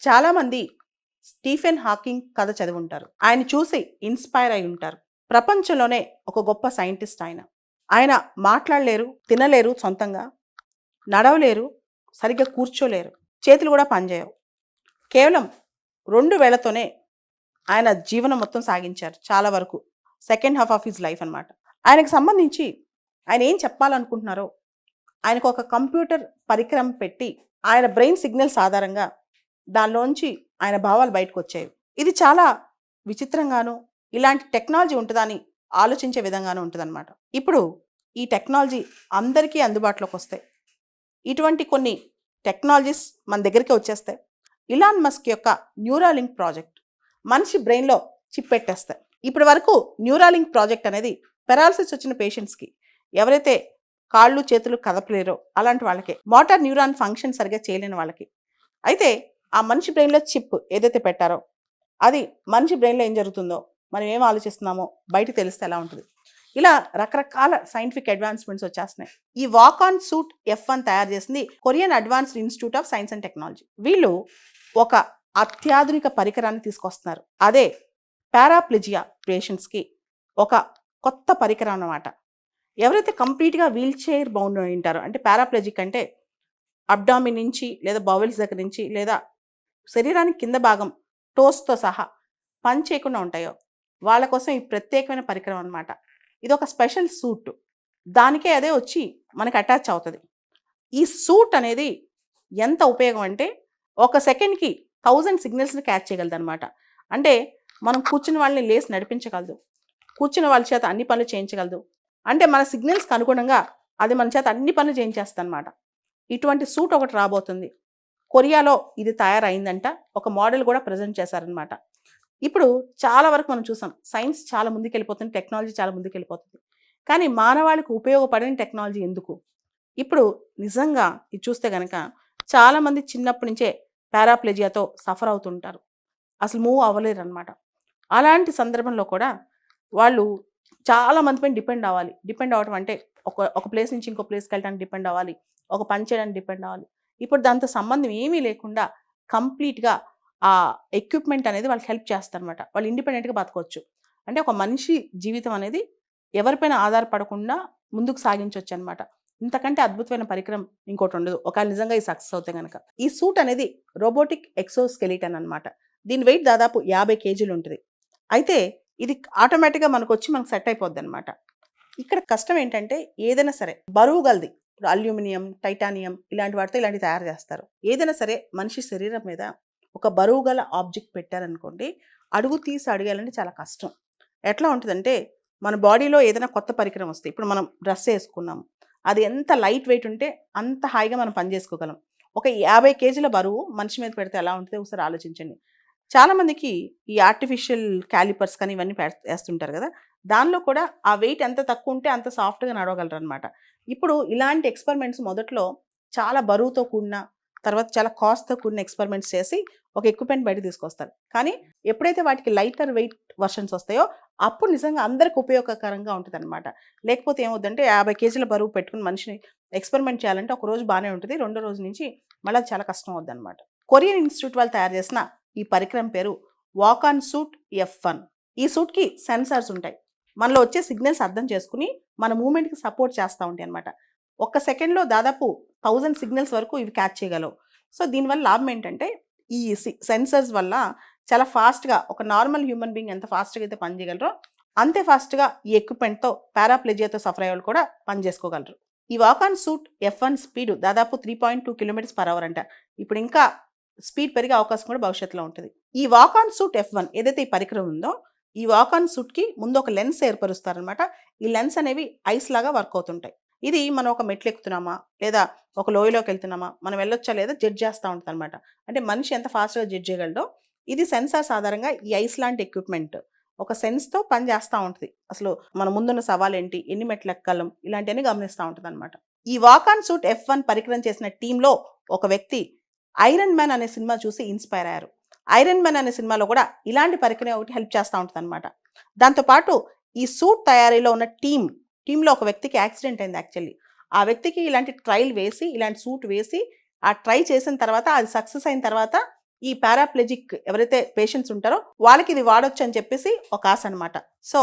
చాలామంది Stephen Hawking కథ చదివుంటారు. ఆయన చూసి ఇన్స్పైర్ అయి ఉంటారు. ప్రపంచంలోనే ఒక గొప్ప సైంటిస్ట్ ఆయన. ఆయన మాట్లాడలేరు, తినలేరు సొంతంగా, నడవలేరు, సరిగ్గా కూర్చోలేరు, చేతులు కూడా పనిచేయవు. కేవలం 2 వేళ్లతోనే ఆయన జీవనం మొత్తం సాగించారు చాలా వరకు. Second half of his life అనమాట. ఆయనకు సంబంధించి ఆయన ఏం చెప్పాలనుకుంటున్నారో ఆయనకు ఒక కంప్యూటర్ పరికరం పెట్టి ఆయన బ్రెయిన్ సిగ్నల్స్ ఆధారంగా దానిలోంచి ఆయన భావాలు బయటకు వచ్చాయి. ఇది చాలా విచిత్రంగాను, ఇలాంటి టెక్నాలజీ ఉంటుందని ఆలోచించే విధంగానూ ఉంటుందన్నమాట. ఇప్పుడు ఈ టెక్నాలజీ అందరికీ అందుబాటులోకి వస్తాయి. ఇటువంటి కొన్ని టెక్నాలజీస్ మన దగ్గరికి వచ్చేస్తాయి. ఇలాన్ మస్క్ యొక్క న్యూరాలింక్ ప్రాజెక్ట్ మనిషి బ్రెయిన్లో చిప్ పెట్టేస్తాయి. ఇప్పటి వరకు న్యూరాలింక్ ప్రాజెక్ట్ అనేది పెరాలసిస్ వచ్చిన పేషెంట్స్కి, ఎవరైతే కాళ్ళు చేతులు కదపలేరో అలాంటి వాళ్ళకి, మోటార్ న్యూరాన్ ఫంక్షన్ సరిగ్గా చేయలేని వాళ్ళకి. అయితే ఆ మనిషి బ్రెయిన్లో చిప్ ఏదైతే పెట్టారో అది మనిషి బ్రెయిన్లో ఏం జరుగుతుందో, మనం ఏం ఆలోచిస్తున్నామో బయటకు తెలిస్తే ఎలా ఉంటుంది. ఇలా రకరకాల సైంటిఫిక్ అడ్వాన్స్మెంట్స్ వచ్చేస్తున్నాయి. ఈ వాక్ ఆన్ సూట్ F1 తయారు చేసింది Korean advanced institute of science and technology. వీళ్ళు ఒక అత్యాధునిక పరికరాన్ని తీసుకొస్తున్నారు. అదే పారాప్లెజియా పేషెంట్స్కి ఒక కొత్త పరికరం అన్నమాట. ఎవరైతే కంప్లీట్గా వీల్ చైర్ బౌండ్ అయి ఉంటారో, అంటే పారాప్లెజిక్ అంటే అబ్డామిన్ నుంచి లేదా బౌవెల్స్ దగ్గర నుంచి లేదా శరీరానికి కింద భాగం టోస్తో సహా పని చేయకుండా ఉంటాయో వాళ్ళ కోసం ఈ ప్రత్యేకమైన పరికరం అనమాట. ఇది ఒక స్పెషల్ సూట్, దానికే అదే వచ్చి మనకి అటాచ్ అవుతుంది. ఈ సూట్ అనేది ఎంత ఉపయోగం అంటే ఒక సెకండ్కి 1000 సిగ్నల్స్ని క్యాచ్ చేయగలదు అనమాట. అంటే మనం కూర్చున్న వాళ్ళని లేసి నడిపించగలదు, కూర్చున్న వాళ్ళ చేత అన్ని పనులు చేయించగలదు. అంటే మన సిగ్నల్స్కి అనుగుణంగా అది మన చేత అన్ని పనులు చేయించేస్తుంది అనమాట. ఇటువంటి సూట్ ఒకటి రాబోతుంది. కొరియాలో ఇది తయారైందంట. ఒక మోడల్ కూడా ప్రజెంట్ చేశారనమాట. ఇప్పుడు చాలా వరకు మనం చూసాం, సైన్స్ చాలా ముందుకు వెళ్ళిపోతుంది, టెక్నాలజీ చాలా ముందుకు వెళ్ళిపోతుంది. కానీ మానవాళికి ఉపయోగపడిన టెక్నాలజీ ఎందుకు? ఇప్పుడు నిజంగా ఇది చూస్తే కనుక చాలామంది చిన్నప్పటి నుంచే పారాప్లెజియాతో సఫర్ అవుతుంటారు, అసలు మూవ్ అవ్వలేరు అనమాట. అలాంటి సందర్భంలో కూడా వాళ్ళు చాలా మంది పైన డిపెండ్ అవ్వాలి. డిపెండ్ అవ్వడం అంటే ఒక ప్లేస్ నుంచి ఇంకో ప్లేస్కి వెళ్ళడానికి డిపెండ్ అవ్వాలి, ఒక పని చేయడానికి డిపెండ్ అవ్వాలి. ఇప్పుడు దాంతో సంబంధం ఏమీ లేకుండా కంప్లీట్గా ఆ ఎక్విప్మెంట్ అనేది వాళ్ళకి హెల్ప్ చేస్తారనమాట. వాళ్ళు ఇండిపెండెంట్గా బతకవచ్చు. అంటే ఒక మనిషి జీవితం అనేది ఎవరిపైన ఆధారపడకుండా ముందుకు సాగించవచ్చు అనమాట. ఇంతకంటే అద్భుతమైన పరికరం ఇంకోటి ఉండదు ఒకవేళ నిజంగా ఈ సక్సెస్ అవుతే కనుక. ఈ సూట్ అనేది రోబోటిక్ ఎక్సోస్కెలిటన్ అనమాట. దీని వెయిట్ దాదాపు 50 కేజీలు ఉంటుంది. అయితే ఇది ఆటోమేటిక్గా మనకు సెట్ అయిపోద్ది అనమాట. ఇక్కడ కష్టం ఏంటంటే ఏదైనా సరే బరువు గలది, అల్యూమినియం, టైటానియం ఇలాంటి వాటితో ఇలాంటివి తయారు చేస్తారు. ఏదైనా సరే మనిషి శరీరం మీద ఒక బరువు గల ఆబ్జెక్ట్ పెట్టారనుకోండి, అడుగు తీసి అడిగాలంటే చాలా కష్టం. ఎట్లా ఉంటుందంటే మన బాడీలో ఏదైనా కొత్త పరికరం వస్తే, ఇప్పుడు మనం డ్రెస్ వేసుకున్నాం, అది ఎంత లైట్ వెయిట్ ఉంటే అంత హాయిగా మనం పని చేసుకోగలం. ఒక 50 కేజీల బరువు మనిషి మీద పెడితే ఎలా ఉంటుందో ఒకసారి ఆలోచించండి. చాలామందికి ఈ ఆర్టిఫిషియల్ క్యాలిపర్స్ కానీ ఇవన్నీ వేస్తుంటారు కదా, దానిలో కూడా ఆ వెయిట్ ఎంత తక్కువ ఉంటే అంత సాఫ్ట్గా నడవగలరు అనమాట. ఇప్పుడు ఇలాంటి ఎక్స్పెరిమెంట్స్ మొదట్లో చాలా బరువుతో కూడిన, తర్వాత చాలా కాస్ట్తో కూడిన ఎక్స్పెరిమెంట్స్ చేసి ఒక ఎక్విప్మెంట్ బయట తీసుకొస్తారు. కానీ ఎప్పుడైతే వాటికి లైటర్ వెయిట్ వర్షన్స్ వస్తాయో అప్పుడు నిజంగా అందరికి ఉపయోగకరంగా ఉంటుంది అనమాట. లేకపోతే ఏమవుతుందంటే 50 కేజీల బరువు పెట్టుకుని మనిషిని ఎక్స్పెరిమెంట్ చేయాలంటే ఒక రోజు బాగానే ఉంటుంది, రెండో రోజు నుంచి మళ్ళీ చాలా కష్టం అవుద్ది అనమాట. కొరియన్ ఇన్స్టిట్యూట్ వాళ్ళు తయారు చేసిన ఈ పరికరం పేరు వాక్ ఆన్ సూట్ F1. ఈ సూట్కి సెన్సార్స్ ఉంటాయి. మనలో వచ్చే సిగ్నల్స్ అర్థం చేసుకుని మన మూమెంట్కి సపోర్ట్ చేస్తూ ఉంటాయి అనమాట. ఒక్క సెకండ్లో దాదాపు 1000 సిగ్నల్స్ వరకు ఇవి క్యాచ్ చేయగలవు. సో దీనివల్ల లాభం ఏంటంటే ఈ సెన్సర్స్ వల్ల చాలా ఫాస్ట్గా ఒక నార్మల్ హ్యూమన్ బీయింగ్ ఎంత ఫాస్ట్గా అయితే పని చేయగలరో అంతే ఫాస్ట్గా ఈ ఎక్విప్మెంట్తో పారాప్లెజియాతో సఫర్ అయ్యే వాళ్ళు కూడా పని చేసుకోగలరు. ఈ walk on suit F1 speed దాదాపు 3.2 km/h అంట. ఇప్పుడు ఇంకా స్పీడ్ పెరిగే అవకాశం కూడా భవిష్యత్తులో ఉంటుంది. ఈ వాక్ ఆన్ సూట్ F1 ఏదైతే ఈ పరికరం ఉందో, ఈ వాక్ ఆన్ సూట్కి ముందు ఒక లెన్స్ ఏర్పరుస్తారనమాట. ఈ లెన్స్ అనేవి ఐస్ లాగా వర్క్ అవుతుంటాయి. ఇది మనం ఒక మెట్లు ఎక్కుతున్నామా లేదా ఒక లోయలోకి వెళ్తున్నామా, మనం వెళ్ళొచ్చా లేదా జడ్జ్ చేస్తూ ఉంటుంది అనమాట. అంటే మనిషి ఎంత ఫాస్ట్గా జడ్జ్ చేయగలడో ఇది సెన్సార్స్ ఆధారంగా ఈ ఐస్ లాంటి ఎక్విప్మెంట్ ఒక సెన్స్తో పని చేస్తూ ఉంటుంది. అసలు మన ముందున్న సవాల్ ఏంటి, ఎన్ని మెట్లు ఎక్కగలం, ఇలాంటివన్నీ గమనిస్తూ ఉంటుంది అనమాట. ఈ వాక్ ఆన్ సూట్ F1 పరికరం చేసిన టీంలో ఒక వ్యక్తి ఐరన్ మ్యాన్ అనే సినిమా చూసి ఇన్స్పైర్ అయ్యారు. ఐరన్ మ్యాన్ అనే సినిమాలో కూడా ఇలాంటి పరికరం ఒకటి హెల్ప్ చేస్తూ ఉంటుంది అనమాట. దాంతోపాటు ఈ సూట్ తయారీలో ఉన్న టీంలో ఒక వ్యక్తికి యాక్సిడెంట్ అయింది. యాక్చువల్లీ ఆ వ్యక్తికి ఇలాంటి ట్రైల్ వేసి, ఇలాంటి సూట్ వేసి ఆ ట్రై చేసిన తర్వాత అది సక్సెస్ అయిన తర్వాత ఈ పారాప్లెజిక్ ఎవరైతే పేషెంట్స్ ఉంటారో వాళ్ళకి ఇది వాడొచ్చు అని చెప్పేసి ఒక ఆశ అనమాట. సో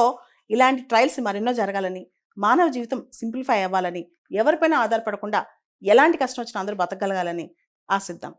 ఇలాంటి ట్రయల్స్ మరెన్నో జరగాలని, మానవ జీవితం సింప్లిఫై అవ్వాలని, ఎవరిపైన ఆధారపడకుండా ఎలాంటి కష్టం వచ్చినా అందరూ బతకగలగాలని ఆశిద్దాం.